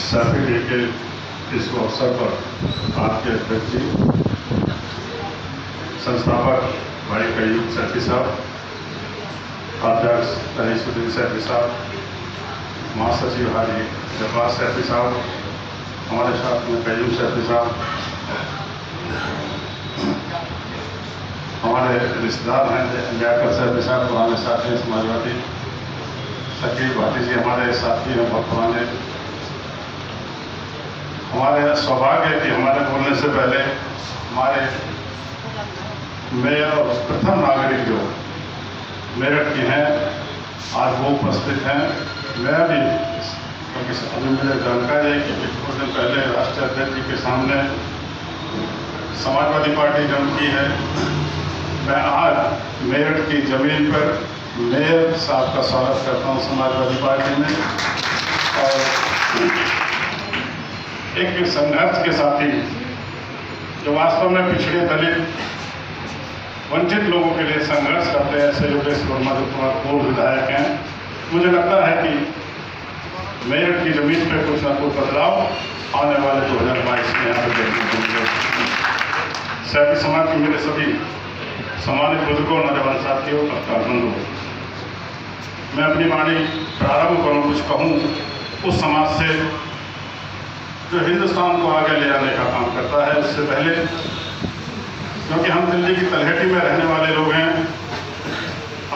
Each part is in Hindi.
सैफी डे के इस अवसर पर आपके अध्यक्ष जी, संस्थापक भाई कयूम सैफी साहब, अध्यक्ष तनीसुद्दीन सैफी साहब, महासचिव हाजी जब्बार सैफी साहब, हमारे साथ में कयूम सैफी साहब, हमारे रिश्तेदार हैं लियाकत सैफी साहब, पुराने साथी हैं समाजवादी, शकील भाटी जी हमारे साथी हैं बहुत पुराने। हमारे सौभाग्य है कि हमारे बोलने से पहले हमारे मेयर और प्रथम नागरिक जो मेरठ की हैं आज वो उपस्थित हैं। मैं भी क्योंकि अभी मुझे जानकारी है कि कुछ दिन पहले राष्ट्रीय अध्यक्ष जी के सामने समाजवादी पार्टी जन्म की है। मैं आज मेरठ की जमीन पर मेयर साहब का स्वागत करता हूँ समाजवादी पार्टी में, और एक संघर्ष के साथी जो वास्तव में पिछड़े दलित वंचित लोगों के लिए संघर्ष करते हैं, ऐसे योगेश वर्मा जो पूर्व विधायक हैं, मुझे लगता है कि मेरठ की जमीन पर कुछ ना कुछ बदलाव आने वाले 2022 में यहाँ पर देखने को मिलेगा। सैफी समाज के मेरे सभी सम्मानित बुजुर्गों, नौजवान साथियों, बंधुओं, मैं अपनी वाणी प्रारंभ करूँ, कुछ कहूँ उस समाज से जो हिंदुस्तान को आगे ले जाने का काम करता है। उससे पहले क्योंकि हम दिल्ली की तलहटी में रहने वाले लोग हैं,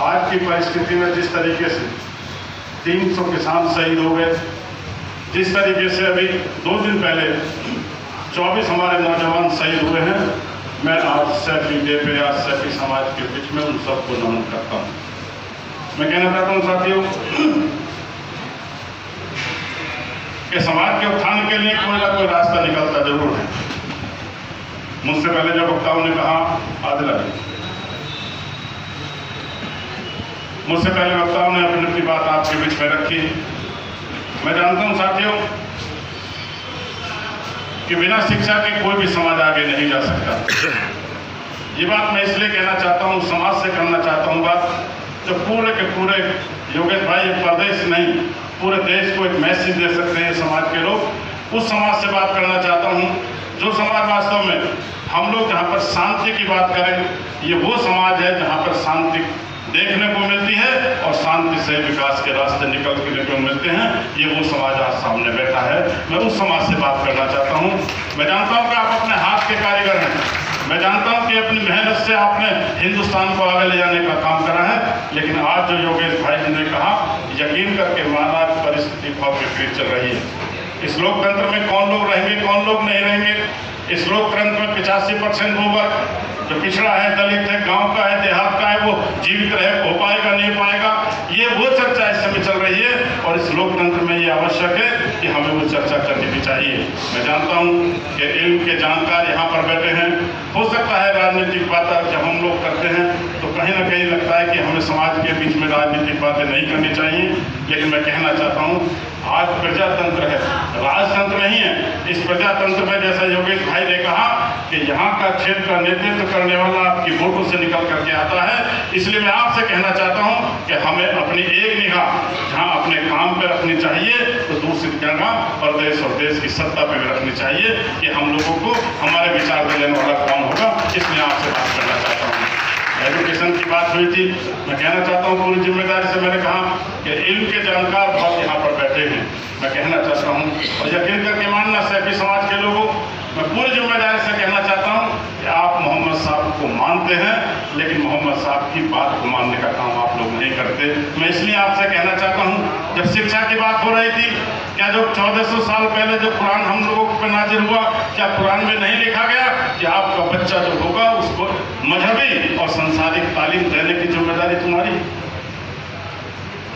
आज की परिस्थिति में जिस तरीके से 300 किसान शहीद हो गए, जिस तरीके से अभी 2 दिन पहले 24 हमारे नौजवान शहीद हुए हैं, मैं आज सैफी डे पे आज सैफी समाज के बीच में उन सबको नमन करता हूँ। मैं कहना चाहता हूँ साथियों कि समाज के उत्थान के लिए कोई ना कोई रास्ता निकलता जरूर है। मुझसे पहले जब वक्ताओं ने कहा, आदिला जी, मुझसे पहले वक्ताओं ने अपनी अपनी बात आपके बीच में रखी। मैं जानता हूं साथियों कि बिना शिक्षा के कोई भी समाज आगे नहीं जा सकता। ये बात मैं इसलिए कहना चाहता हूं, समाज से करना चाहता हूं बात, जो पूरे के पूरे योगेश भाई एक प्रदेश नहीं पूरे देश को एक मैसेज दे सकते हैं समाज के लोग। उस समाज से बात करना चाहता हूं जो समाज वास्तव में हम लोग जहां पर शांति की बात करें, ये वो समाज है जहां पर शांति देखने को मिलती है और शांति से विकास के रास्ते निकलने को मिलते हैं। ये वो समाज आज सामने बैठा है। मैं उस समाज से बात करना चाहता हूँ। मैं जानता हूँ कि आप अपने हाथ के कारीगर हैं, मैं जानता हूं कि अपनी मेहनत से आपने हिंदुस्तान को आगे ले जाने का काम करा है, लेकिन आज जो योगेश भाई जी ने कहा, यकीन करके माना परिस्थिति बहुत विपरीत चल रही है। इस लोकतंत्र में कौन लोग रहेंगे, कौन लोग नहीं रहेंगे। इस लोकतंत्र में 85% वो वर्ग जो पिछड़ा है, दलित है, गांव का है, देहात का है, वो जीवित रहे, हो पाएगा नहीं पाएगा, ये वो चर्चा इस समय चल रही है। और इस लोकतंत्र में ये आवश्यक है कि हमें वो चर्चा करनी भी चाहिए। मैं जानता हूँ कि इल्म के जानकार यहाँ पर बैठे हैं। हो सकता है राजनीतिक बातें जब हम लोग करते हैं तो कहीं ना कहीं लगता है कि हमें समाज के बीच में राजनीतिक बातें नहीं करनी चाहिए, लेकिन मैं कहना चाहता हूँ आज प्रजातंत्र है, राजतंत्र नहीं है। इस प्रजातंत्र में जैसा योगेश भाई ने कहा कि यहाँ का क्षेत्र का नेतृत्व करने वाला आपकी वोटों से निकल करके आता है। इसलिए मैं आपसे कहना चाहता हूँ कि हमें अपनी एक निगाह जहाँ अपने काम पर रखनी चाहिए, तो दूसरी निगाह प्रदेश और देश की सत्ता पर भी रखनी चाहिए कि हम लोगों को हमारे विचार देने वाला कौन होगा। इसलिए आपसे बात करना चाहता हूँ। एजुकेशन की बात हुई थी, मैं कहना चाहता हूँ पूरी जिम्मेदारी से मैंने कहा कि इल्म के जानकार बहुत यहाँ पर बैठे हैं। मैं कहना चाहता हूँ और यकीन करके मानना सैफी समाज के लोगों, मैं पूरी जिम्मेदारी से कहना चाहता हूँ कि आप मोहम्मद साहब को मानते हैं, लेकिन मोहम्मद साहब की बात को मानने का काम आप लोग नहीं करते। मैं इसलिए आपसे कहना चाहता हूँ, जब शिक्षा की बात हो रही थी, क्या जो 1400 साल पहले जो कुरान हम लोगों पर नाजिल हुआ, क्या कुरान में नहीं लिखा गया कि आपका बच्चा जो होगा उसको मजहबी और सांसारिक तालीम देने की जिम्मेदारी तुम्हारी?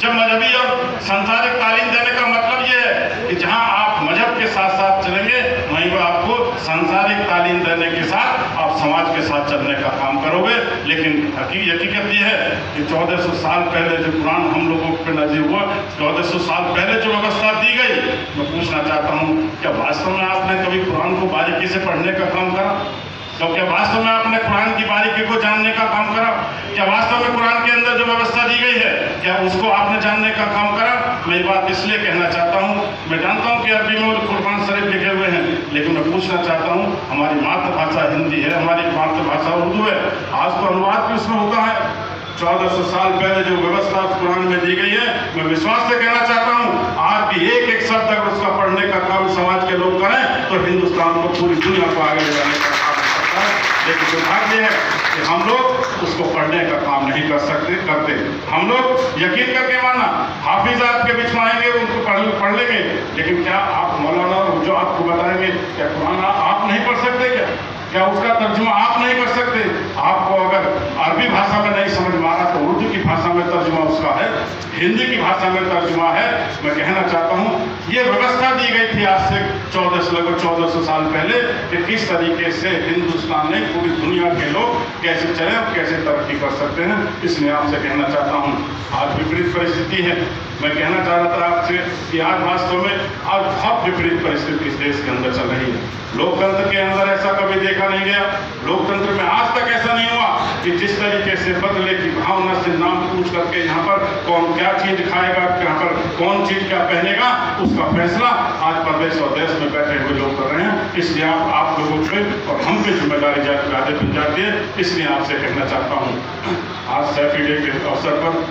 जब मजहबी और सांसारिक तालीम देने का मतलब ये है कि जहां आप मजहब के साथ साथ चलेंगे, वहीं पर आपको सांसारिक तालीम देने के साथ आप समाज के साथ चलने का काम करोगे। लेकिन हकीकत ये है कि 1400 साल पहले जो कुरान हम लोगों पर नाजिल हुआ, 1400 साल पहले जो व्यवस्था दी गई, मैं पूछना चाहता हूँ क्या वास्तव में आपने कभी कुरान को बारीकी से पढ़ने का काम करा? तो क्या वास्तव में आपने कुरान की बारीकी को जानने का काम करा? क्या वास्तव में कुरान के अंदर जो व्यवस्था दी गई है क्या उसको आपने जानने का काम करा? मैं ये बात इसलिए कहना चाहता हूँ, मैं जानता हूँ कि अरबी में कुरान शरीफ लिखे हुए हैं, लेकिन मैं पूछना चाहता हूँ, हमारी मातृभाषा हिंदी है, हमारी मातृभाषा उर्दू है, आज तो अनुवाद भी उसमें होता है। 1400 साल पहले जो व्यवस्था कुरान में दी गई है, मैं विश्वास से कहना चाहता हूँ आज भी एक एक शब्द अगर उसका पढ़ने का काम समाज के लोग करें तो हिंदुस्तान को, पूरी दुनिया को आगे ले जाने का काम हो सकता है। लेकिन दुर्भाग्य है कि हम लोग उसको पढ़ने का काम नहीं करते। हम लोग यकीन करके मानना, हाफिज आपके बीच में आएंगे उनको पढ़ लेंगे, लेकिन क्या आप मौलाना जो आपको बताएंगे क्या कुरान आप नहीं पढ़ सकते? क्या उसका तर्जुमा आप नहीं कर सकते? आपको अगर अरबी भाषा में नहीं समझ में आ रहा तो उर्दू की भाषा में तर्जुमा उसका है, हिंदी की भाषा में तर्जुमा है। मैं कहना चाहता हूँ ये व्यवस्था दी गई थी आज से लगभग 1400 साल पहले कि किस तरीके से हिंदुस्तान में पूरी दुनिया के लोग कैसे चले और कैसे तरक्की कर सकते हैं। इसलिए आपसे कहना चाहता हूँ आज विपरीत परिस्थिति है। मैं कहना चाह रहा था आपसे कि आज वास्तव में आज बहुत विपरीत परिस्थिति इस देश के अंदर चल रही है। लोकतंत्र के अंदर ऐसा कभी देखा नहीं गया, लोकतंत्र में आज तक ऐसा नहीं हुआ कि जिस तरीके से बदले की भावना से नाम पूछ करके यहाँ पर कौन क्या चीज खाएगा, यहाँ पर कौन चीज क्या पहनेगा, उसका फैसला आज प्रदेश और देश में बैठे हुए लोग कर रहे हैं। इसलिए आप लोगों पे और हम पे जिम्मेदारी ज्यादा बन जाती है। इसलिए आपसे कहना चाहता हूँ आज सैफी डे के अवसर पर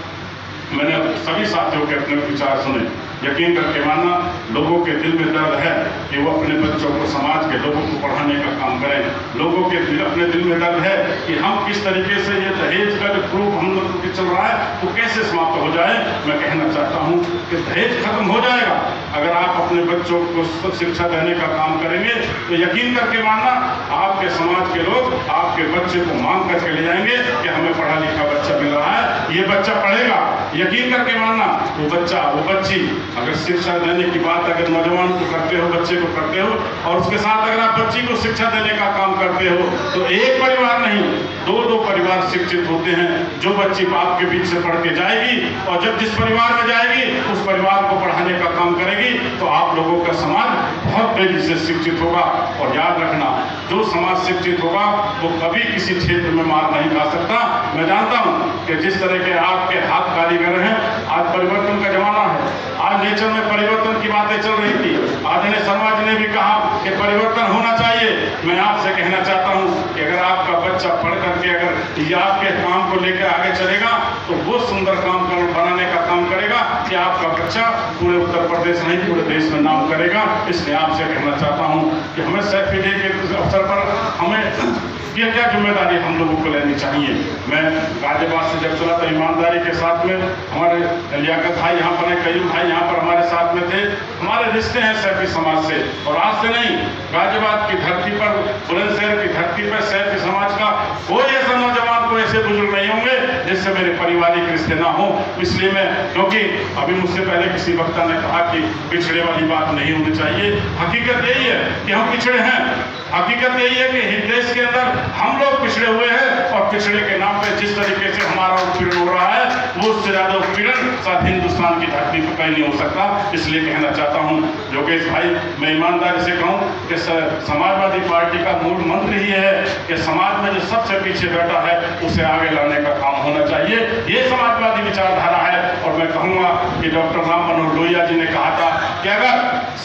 मैंने सभी साथियों के अपने विचार सुने। यकीन करके मानना, लोगों के दिल में दर्द है कि वो अपने बच्चों को, समाज के लोगों को पढ़ाने का काम करें। लोगों के अपने दिल में दर्द है कि हम किस तरीके से ये दहेज का जो प्रूफ हम लोग को चल रहा है वो कैसे समाप्त हो जाए। मैं कहना चाहता हूँ कि दहेज खत्म हो जाएगा अगर आप अपने बच्चों को शिक्षा देने का काम करेंगे। तो यकीन करके मानना, आपके समाज के लोग आपके बच्चे को मांग करके ले जाएंगे कि हमें पढ़ा लिखा बच्चा मिल रहा है, ये बच्चा पढ़ेगा। यकीन करके मानना, वो बच्चा वो बच्ची अगर शिक्षा देने की बात अगर नौजवान को करते हो, बच्चे को करते हो, और उसके साथ अगर आप बच्ची को शिक्षा देने का काम करते हो तो एक परिवार नहीं, दो परिवार शिक्षित होते हैं। जो बच्ची बाप के बीच से पढ़ के जाएगी और जब जिस परिवार में जाएगी उस परिवार को पढ़ाने का काम करेगी तो आप लोगों का समाज बहुत तेजी से शिक्षित होगा। और याद रखना, जो समाज शिक्षित होगा वो कभी किसी क्षेत्र में मार नहीं खा सकता। मैं जानता हूँ कि जिस तरह के आपके हाथ कारीगर हैं, आज परिवर्तन का जमाना है, आज नेचर में परिवर्तन की बातें चल रही थी। आदरणीय शर्मा जी ने भी कहा कि परिवर्तन होना चाहिए। मैं आपसे कहना चाहता हूं कि अगर आपका बच्चा पढ़ करके अगर ये आपके काम को लेकर आगे चलेगा तो वो सुंदर काम बनाने का काम करेगा कि आपका बच्चा पूरे उत्तर प्रदेश नहीं पूरे देश में नाम करेगा। इसलिए आपसे कहना चाहता हूं कि हमें सैफी डे के अवसर पर हमें ये क्या जिम्मेदारी हम लोगों को लेनी चाहिए। मैं गाजियाबाद से जब चला तो ईमानदारी के साथ में हमारे लियाकत भाई यहाँ पर हैं, कयूम भाई यहाँ पर हमारे साथ में थे। हमारे रिश्ते हैं सैफी समाज से, और आज से नहीं, गाजियाबाद की धरती पर, बुलंदशहर की धरती पर सैफी समाज का कोई ऐसा नौजवान, कोई ऐसे बुजुर्ग नहीं होंगे जिससे मेरे पारिवारिक रिश्ते ना हो। इसलिए मैं, क्योंकि अभी मुझसे पहले किसी वक्ता ने कहा कि पिछड़े वाली बात नहीं होनी चाहिए। हकीकत यही है कि हम पिछड़े हैं, हकीकत यही है कि देश के अंदर हम लोग पिछड़े हुए हैं, और पिछड़े के नाम पे जिस तरीके से हमारा उत्पीड़न हो रहा है वो उससे ज्यादा उत्पीड़न शायद हिंदुस्तान की धरती पर कहीं नहीं हो सकता। इसलिए कहना चाहता हूँ योगेश भाई, मैं ईमानदारी से कहूँ कि समाजवादी पार्टी का मूल मंत्र ही है कि समाज में जो सबसे पीछे बैठा है उसे आगे लाने का काम होना चाहिए। ये समाजवादी विचारधारा है। और मैं कहूँगा कि डॉक्टर राम मनोहर लोहिया जी ने कहा था कि अगर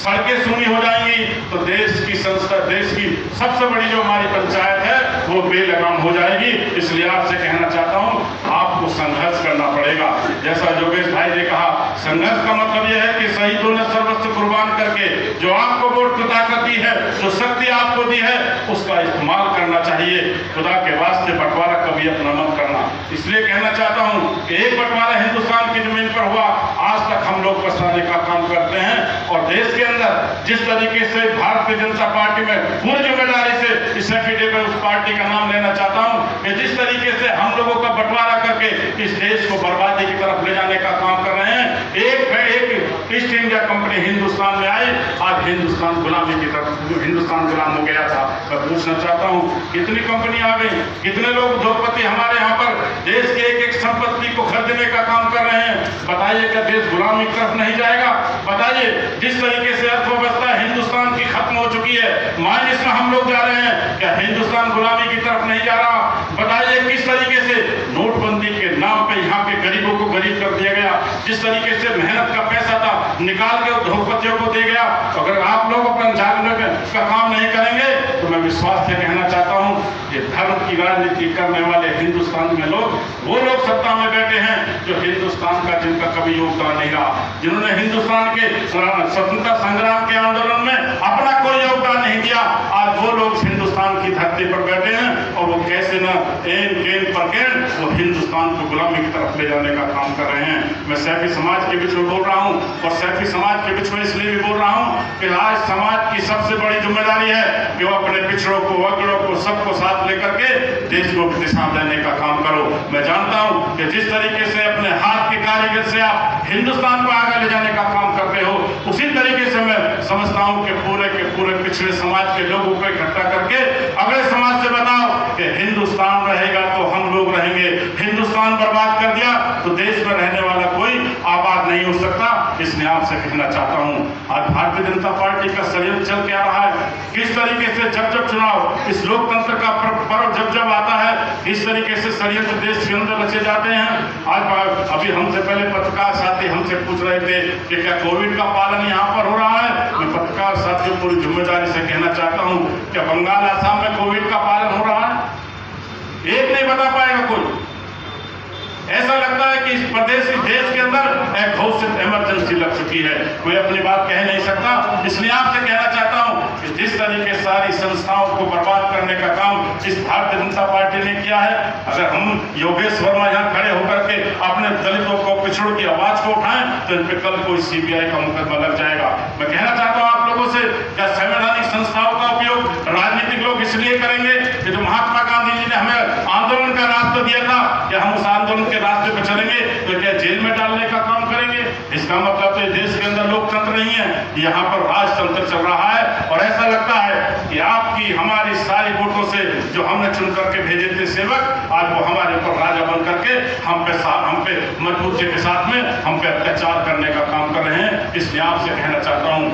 सड़कें सूनी हो जाएंगी तो देश की संस्था, देश की सबसे बड़ी जो हमारी पंचायत है वो बेलगाम हो जाएगी। इसलिए आपसे कहना चाहता हूँ आपको संघर्ष करना पड़ेगा। जैसा योगेश भाई ने कहा, संघर्ष का मतलब यह है कि शहीदों ने सर्वस्व कुर्बान करके जो आपको वोट ताकत दी है, जो शक्ति आपको दी है, उसका इस्तेमाल करना चाहिए। खुदा के वास्ते बंटवारा कभी अपना मत करना। इसलिए कहना चाहता हूँ कि एक बंटवारा हिंदुस्तान की जमीन पर हुआ, आज तक हम लोग बसाने का काम करते हैं। और देश के अंदर जिस तरीके से भारतीय जनता पार्टी में पूरी जिम्मेदारी से इस सैफी डे पर उस पार्टी का नाम लेना चाहता हूँ कि जिस तरीके से हम लोगों का बंटवारा करके इस देश को बर्बादी की तरफ ले जाने का काम कर रहे हैं। एक ईस्ट इंडिया कंपनी हिंदुस्तान में आई, आज हिंदुस्तान गुलामी की तरफ, हिंदुस्तान गुलाम हो गया था। मैं पूछना चाहता हूँ कितनी कंपनी आ गई, कितने लोग उद्योगपति हमारे यहाँ पर देश की एक एक संपत्ति को खरीदने का काम कर रहे हैं। बताइए क्या देश गुलामी की तरफ नहीं जाएगा? बताइए जिस तरीके से अर्थव्यवस्था हिंदुस्तान की खत्म हो चुकी चुकी है। माइनस में हम लोग जा रहे हैं। क्या हिंदुस्तान गुलामी की तरफ नहीं जा रहा? बताइए किस तरीके से नोटबंदी के नाम पे यहाँ के गरीबों को गरीब कर दिया गया, जिस तरीके से मेहनत का पैसा था निकाल के उद्योगपतियों को दे गया। अगर आप लोग अपना जागने का काम नहीं करेंगे तो मैं विश्वास से कहना चाहता हूँ कि धर्म की राजनीति करने वाले हिंदुस्तान में लोग, वो लोग सत्ता में बैठे हैं जो हिंदुस्तान का जिनका कभी योगदान नहीं रहा, जिन्होंने हिंदुस्तान के स्वतंत्रता संग्राम के आंदोलन में अपना कोई योगदान नहीं दिया। आज वो लोग हिंदुस्तान की धरती पर बैठे हैं और वो कैसे न एन केन पर केन वो हिंदुस्तान को गुलामी की तरफ ले जाने का काम कर रहे हैं। मैं सैफी समाज के बीच में बोल रहा हूँ और सैफी समाज के बीच में इसलिए भी बोल रहा हूँ कि आज समाज की सबसे बड़ी जिम्मेदारी है कि वो अपने पिछड़ों को, अगड़ों को, सबको साथ लेकर के देश को दिशा देने का काम करो। मैं जानता हूँ कि जिस तरीके से अपने हाथ के कारीगर से आप हिंदुस्तान को आगे ले जाने का काम करते हो, उसी तरीके से मैं समझता हूँ कि पूरे पिछड़े समाज के लोगों को इकट्ठा करके अगले समाज से बताओ कि हिंदुस्तान रहेगा तो हम लोग रहेंगे, हिंदुस्तान बर्बाद कर दिया तो देश में रहने वाला कोई आबाद नहीं हो सकता। इसलिए आपसे कहना चाहता हूँ, आज भारतीय जनता पार्टी का षड्यंत्र चल के आ रहा है। किस तरीके से जब चुनाव, इस लोकतंत्र का पर्व जब आता है, इस तरीके से षड्यंत्र देश के अंदर रचे जाते हैं। आज अभी हमसे पहले पत्रकार साथी हमसे पूछ रहे थे कि क्या कोविड का पालन यहाँ पर हो रहा है। मैं पत्रकार साथियों पूरी जिम्मेदारी से कहना चाहता हूँ, क्या बंगाल, आसाम में कोविड का पालन हो रहा है? एक नहीं बता पाएगा कोई। ऐसा लगता है कि इस प्रदेश, इस देश के अंदर एक घोषित इमरजेंसी लग चुकी है, कोई अपनी बात कह नहीं सकता। इसलिए आपसे कहना चाहता हूं कि जिस तरीके सारी संस्थाओं को बर्बाद करने का काम इस भारतीय जनता पार्टी ने किया है, अगर हम योगेश वर्मा यहाँ खड़े होकर के अपने दलितों को, पिछड़ों की आवाज को उठाएं तो इन पर कल कोई सीबीआई का मुकदमा लग जाएगा। मैं कहना चाहता हूँ आप लोगों से, क्या संवैधानिक संस्थाओं का उपयोग राजनीतिक लोग इसलिए करेंगे कि जो महात्मा गांधी जी ने हमें आंदोलन का रास्ता दिया था, क्या हम उस आंदोलन के रास्ते पर चलेंगे तो क्या जेल में डालने का काम करेंगे? इसका मतलब तो देश के अंदर लोकतंत्र नहीं है, यहाँ पर राजतंत्र चल रहा है। और ऐसा लगता है कि आपकी हमारी सारी वोटों से जो हमने चुन करके भेजे थे सेवक, आज वो हमारे ऊपर राजा बन करके हम पे मजबूती के साथ में हम पे अत्याचार करने का काम कर रहे हैं। इसलिए आपसे कहना चाहता हूँ,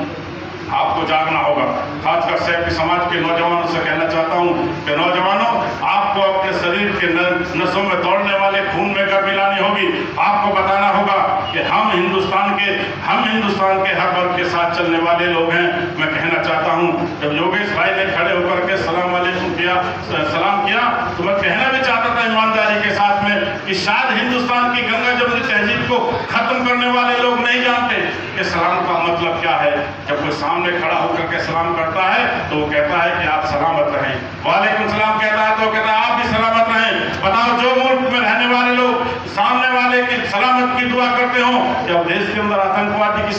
आपको जागना होगा। खासकर सैफी समाज के नौजवानों से कहना चाहता हूं कि नौजवानों, आपको अपने शरीर के नसों में दौड़ने वाले खून में गर्मी लानी होगी। आपको बताना होगा कि हम हिंदुस्तान के हर वर्ग के साथ चलने वाले लोग हैं। मैं कहना चाहता हूं, जब योगेश भाई ने खड़े होकर के सलाम किया तो मैं कहना भी चाहता था ईमानदारी के साथ में कि शायद हिंदुस्तान की गंगा जमुनी तहजीब को खत्म करने वाले लोग नहीं जानते कि सलाम का मतलब क्या है। जब कोई सामने खड़ा होकर के सलाम करता है तो वो कहता है कि आप सलामत रहें, वालेकुम सलाम कहता है तो वो कहता है आप भी सलामत रहें। बताओ, जो मुल्क में रहने वाले लोग सामने वाले की सलामत की दुआ करते हो, क्या देश के अंदर आतंकवादी की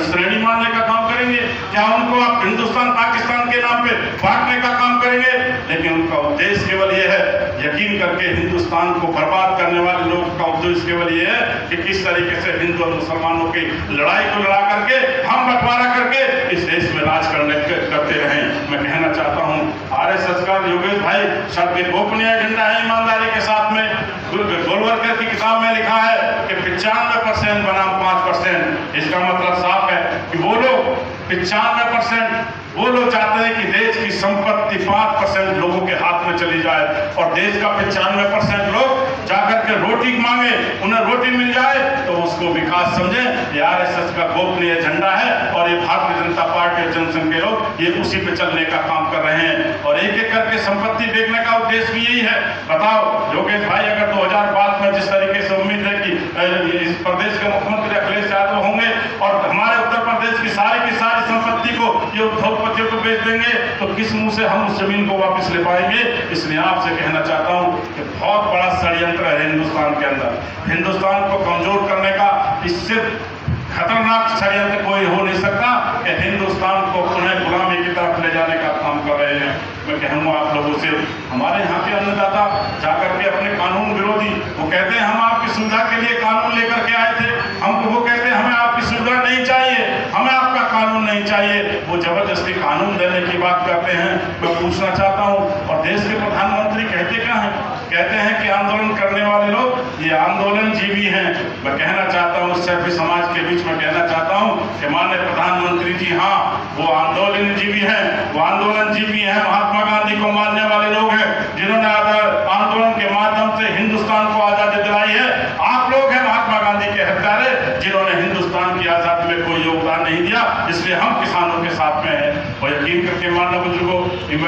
श्रेणी मानने का काम करेंगे? क्या उनको आप हिंदुस्तान पाकिस्तान के नाम पे बांटने का काम करेंगे? लेकिन उनका उद्देश्य केवल ये है, यकीन करके हिंदुस्तान को बर्बाद करने वाले लोगों का उद्देश्य केवल ये है कि किस तरीके से हिंदू और मुसलमानों की लड़ाई को लड़ा करके, हम बंटवारा करके इस देश में राज करते रहें। मैं कहना चाहता हूं, आरएसएस का योगेश भाई शायद गोपनीय एजेंडा है। ईमानदारी के साथ में गोलवलकर की किताब में लिखा है कि 95% बनाम 5%। इसका मतलब साफ है कि वो लोग 95% वो लोग चाहते हैं कि देश की संपत्ति 5% लोगों के हाथ में चली जाए और देश का 95% लोग जाकर के रोटी मांगे, उन्हें रोटी मिल जाए तो उसको विकास समझे। ये आरएसएस का गोपनीय एजेंडा है और ये भारतीय जनता पार्टी और जनसंघ के लोग ये उसी पे चलने का काम कर रहे हैं और एक एक करके संपत्ति देखने का उद्देश्य भी यही है। बताओ योगेश भाई, अगर 2005 में जिस तरीके से उम्मीद है कि इस प्रदेश के मुख्यमंत्री अखिलेश यादव होंगे और हमारे उत्तर प्रदेश की सारी संपत्ति को ये उद्योगपतियों को बेच देंगे तो किस मुंह से हम उस जमीन को वापस ले पाएंगे? इसलिए आपसे कहना चाहता हूं कि बहुत बड़ा षड्यंत्र है हिंदुस्तान के अंदर। हिंदुस्तान को कमजोर करने का इससे खतरनाक षड्यंत्र कोई हो नहीं सकता कि हिंदुस्तान को पुनः गुलामी की तरफ ले जाने का काम कर रहे हैं। मैं कहूँगा आप लोगों से, हमारे यहाँ के अन्नदाता जाकर के अपने कानून विरोधी, वो कहते हैं हम आपकी सुविधा के लिए कानून लेकर के आए थे, हमको वो कहते हैं हमें आपकी सुविधा नहीं चाहिए, हमें आपका कानून नहीं चाहिए, वो जबरदस्ती कानून देने की बात करते हैं। मैं पूछना चाहता हूँ, और देश के प्रधानमंत्री कहते क्या हैं? कहते हैं कि आंदोलन करने वाले लोग ये आंदोलन जीवी हैं। मैं कहना चाहता हूँ सभी समाज के बीच में कहना चाहता हूँ कि माननीय प्रधानमंत्री जी हाँ वो आंदोलन जीवी हैं, वो आंदोलन जीवी हैं, महात्मा गांधी को मानने वाले लोग हैं जिन्होंने आंदोलन के माध्यम से हिंदुस्तान को आजादी दिलाई है। आप लोग हैं महात्मा गांधी के हत्यारे जिन्होंने हिंदुस्तान की आजादी में कोई योगदान नहीं दिया, इसलिए हम किसानों के साथ में हैं। और यकीन करके मानना बुजुर्गों,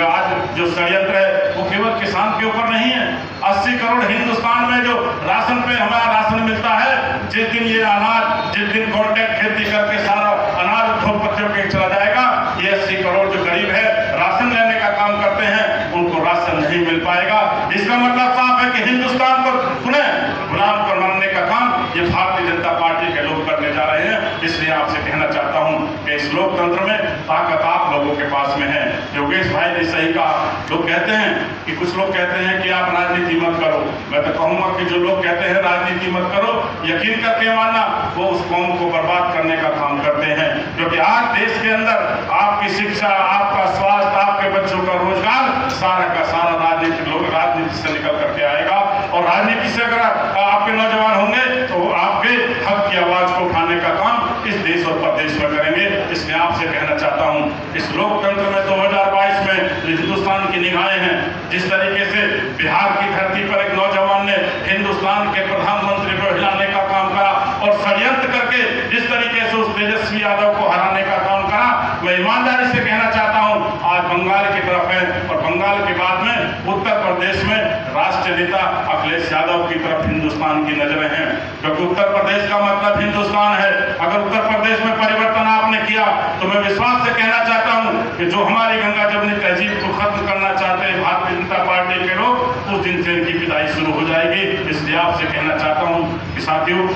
आज जो षड्यंत्र है वो केवल किसान के ऊपर नहीं है। 80 करोड़ हिंदुस्तान में जो राशन पे हमारा राशन मिलता है, जिस दिन ये अनाज, जिस दिन कॉन्ट्रैक्ट खेती करके सारा अनाज उद्योगपतियों के चला जाएगा, ये 80 करोड़ जो गरीब है राशन लेने का काम करते हैं उनको राशन नहीं मिल पाएगा। इसका मतलब साफ है कि हिंदुस्तान को पुनः गुलाम पर मानने का काम ये भारतीय जनता पार्टी के लोग करने जा रहे हैं। इसलिए आपसे कहना चाहता हूं कि इस लोकतंत्र में ताकत आप लोगों के पास में है। योगेश भाई ने सही कहा। लोग कहते हैं कि कुछ लोग कहते हैं कि आप राजनीति मत करो। मैं तो कहूंगा कि जो लोग कहते हैं राजनीति मत करो, यकीन करके मानना वो उस कौम को बर्बाद करने का काम करते हैं। क्योंकि आज देश के अंदर आपकी शिक्षा, आपका स्वास्थ्य, आपके बच्चों का रोजगार सारा का सारा राजनीति से निकल करके आएगा। और राजनीति से अगर आपके नौजवान होंगे तो आपके हक की आवाज को उठाने का काम इस देश और प्रदेश में करेंगे। इसलिए आपसे कहना चाहता हूं इस लोकतंत्र में 2022 में हिंदुस्तान की निगाहें हैं। जिस तरीके से बिहार की धरती पर एक नौजवान ने हिंदुस्तान के प्रधानमंत्री को हिलाने का काम करा और षड्यंत्र करके जिस तरीके से उस तेजस्वी यादव को हराने का काम करा, मैं ईमानदारी से कहना चाहता हूं आज बंगाल की तरफ है और बंगाल के बाद में उत्तर प्रदेश में राष्ट्रीय नेता अखिलेश यादव की तरफ हिंदुस्तान की नजरें हैं। क्योंकि उत्तर प्रदेश का मतलब हिंदुस्तान है। अगर उत्तर प्रदेश में परिवर्तन आपने किया तो मैं विश्वास से कहना चाहता हूं कि जो हमारी गंगा जमुनी तहजीब को खत्म करना चाहते हैं भारतीय जनता पार्टी के लोग, उस दिन से इनकी विदाई शुरू हो जाएगी। इसलिए आपसे कहना चाहता हूं कि साथियों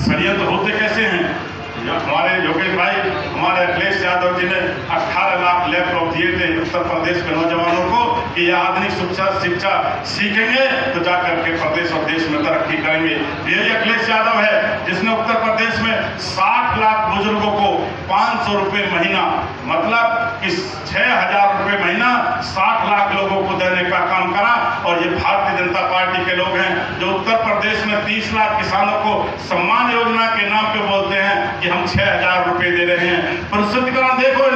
षड्यंत्र होते कैसे हैं। हमारे योगेश भाई, हमारे अखिलेश यादव जी ने 18 लाख लैपटॉप दिए थे उत्तर प्रदेश के नौजवानों को कि ये आधुनिक शिक्षा सीखेंगे तो जाकर के प्रदेश और देश में तरक्की करेंगे। ये अखिलेश यादव है जिसने उत्तर प्रदेश में 60 लाख बुजुर्गों को 500 रुपये महीना, मतलब कि 6,000 रुपये महीना 60 लाख लोगों को देने का काम करा। और ये भारतीय जनता पार्टी के लोग हैं जो उत्तर प्रदेश में 30 लाख किसानों को सम्मान योजना के नाम पे बोलते हैं कि हम 6,000 रुपए दे रहे हैं। प्रस्तुतिकरण देखो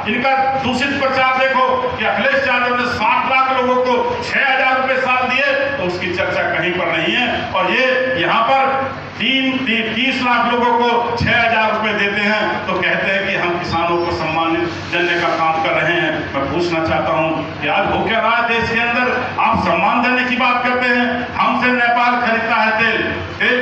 इनका दूषित प्रचार देखो कि अखिलेश यादव ने 60 लाख लोगों को 6,000 रुपए साल दिए, तो उसकी चर्चा कहीं पर नहीं है। और ये यहाँ पर 30 लाख लोगों को 6,000 रुपए देते हैं तो कहते हैं कि हम किसानों को सम्मानित देने का काम कर रहे हैं। मैं पूछना चाहता हूं कि आज हो क्या रहा है देश के अंदर। आप सम्मान देने की बात करते हैं, हमसे नेपाल खरीदता है तेल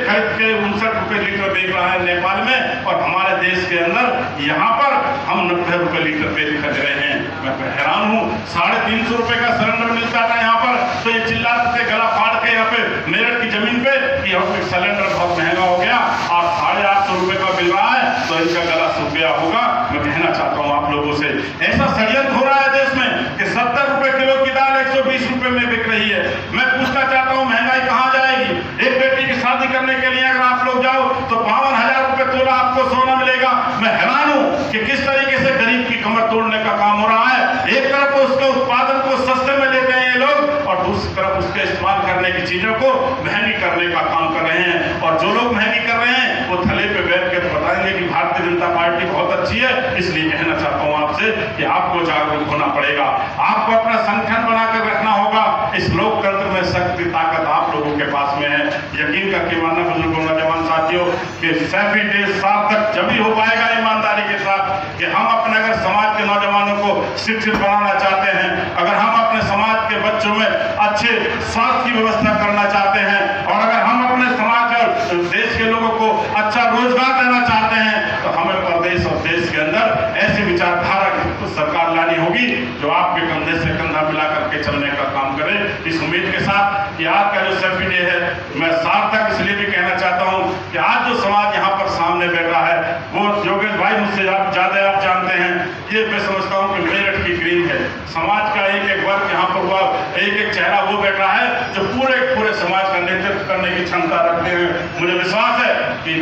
खरीद के 59 रुपए लीटर बेच रहा है नेपाल में, और हमारे देश के अंदर यहाँ पर हम 90 रुपए लीटर तेल खरीद रहे हैं। मैं हैरान हूँ। 350 रुपए का सिलेंडर मिलता था यहाँ पर, तो ये चिल्लाते थे गला फाड़ के यहाँ पे मेरठ की जमीन पे कि हम सिलेंडर बहुत महंगा हो गया और 850 रुपए का मिल रहा है तो इनका गला सूख गया होगा। मैं कहना चाहता हूँ आप लोगों से, ऐसा षड्यंत्र हो रहा है देश में कि 70 रुपए किलो की दाल 120 रुपए में बिक रही है। मैं पूछना चाहता हूँ महंगाई कहाँ जाएगी। एक बेटी की शादी करने के लिए अगर आप लोग जाओ तो 52,000 रुपए तोला आपको सोना मिलेगा। मैं हैरान हूँ कि किस तरीके से गरीब की कमर तोड़ने का काम हो रहा है। एक तरफ उसके उत्पादन को सस्ते में लेते हैं ये लोग और दूसरी तरफ उसके इस्तेमाल करने की चीजों को महंगी करने का काम कर रहे हैं। और जो लोग महंगी कर रहे हैं वो थले पे बैठ के तो बताएंगे कि भारतीय जनता पार्टी बहुत अच्छी है। इसलिए कहना चाहता हूँ आपसे कि आपको जागरूक होना पड़ेगा, आपको अपना संगठन बनाकर रखना होगा। इस लोकतंत्र में शक्ति ताकत आप लोगों के पास में है। यकीन करके मानना बुजुर्गों, नौजवान साथियों कि सैफी डे सार्थक जब ही हो पाएगा ईमानदारी के साथ कि हम अपने अगर समाज के नौजवानों को शिक्षित बनाना चाहते हैं, अगर हम अपने समाज के बच्चों में अच्छे स्वास्थ्य की व्यवस्था करना चाहते हैं, और अगर हम अपने समाज और देश के लोगों को अच्छा रोजगार देना चाहते हैं, तो हमें प्रदेश और देश के अंदर ऐसी विचारधारा की सरकार लानी होगी जो आपके कंधे से कंधा मिला करके चलने का काम करे। इस उम्मीद के साथ कि आज का जो सेल्फी डे है मैं सार्थक इसलिए भी कहना चाहता हूं कि आज जो समाज यहाँ पर सामने बैठा है वो योगेश भाई मुझसे ज्यादा आप जानते हैं। ये मैं समझता हूँ कि मेरठ की ग्रीन है। समाज का एक एक वर्ग यहाँ पर हुआ, एक एक चेहरा वो बैठा है जो पूरे समाज का नेतृत्व करने की क्षमता रखते हैं। मुझे विश्वास है कि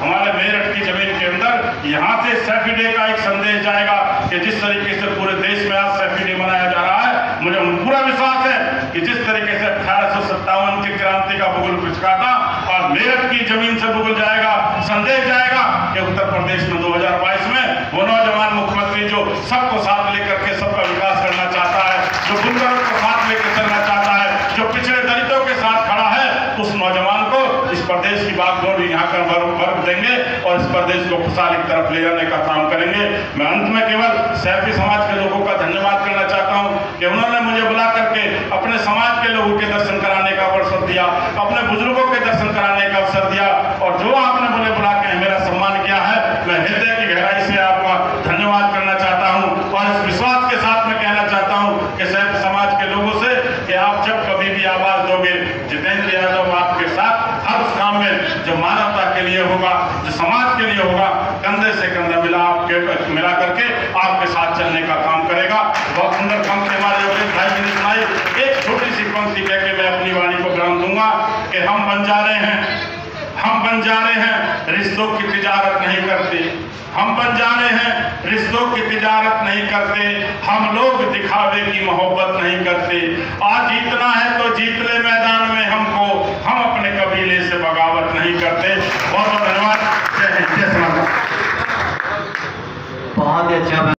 हमारे मेरठ की जमीन के अंदर यहाँ से सेल्फी डे का एक संदेश जाएगा कि जिस तरीके से पूरे देश में आज सेल्फी डे मनाया जा रहा है, मुझे पूरा विश्वास है कि जिस तरीके से 1857 की क्रांति का भूगोल खुशहाली की तरफ ले जाने का काम करेंगे। मैं अंत में केवल सैफी समाज के लोगों का धन्यवाद करना चाहता हूं कि उन्होंने मुझे बुला करके अपने समाज के लोगों के दर्शन कराने का अवसर दिया, अपने बुजुर्गों के दर्शन कराने का अवसर दिया, और जो आपने मुझे बुला के मेरा सम्मान किया है, मैं हृदय की गहराई से आपका धन्यवाद करना चाहता हूं। और इस विश्वास के साथ मैं कहना चाहता हूं कि सैफ समाज के लोगों से कि आप जब कभी भी आवाज दोगे, जितेंद्र यादव आपके साथ हर उस काम में जो मानवता के लिए होगा, जो समाज के लिए होगा, कंधे से कंधा मिला करके आपके साथ चलने का काम करेगा। बहुत सुंदर पंक्ति हमारे योगेश भाई जी ने सुनाई। एक छोटी सी पंक्ति कह के मैं अपनी वाणी को विराम दूंगा कि हम बन जा रहे हैं रिश्तों की तिजारत नहीं करते, हम बन जा रहे हैं रिश्तों की तिजारत नहीं करते, हम लोग दिखावे की मोहब्बत नहीं करते। आज जीतना है तो जीत ले मैदान में हमको, हम अपने कबीले से बगावत नहीं करते। बहुत बहुत धन्यवाद। जय हिंद, जय समाज। बहुत अच्छा।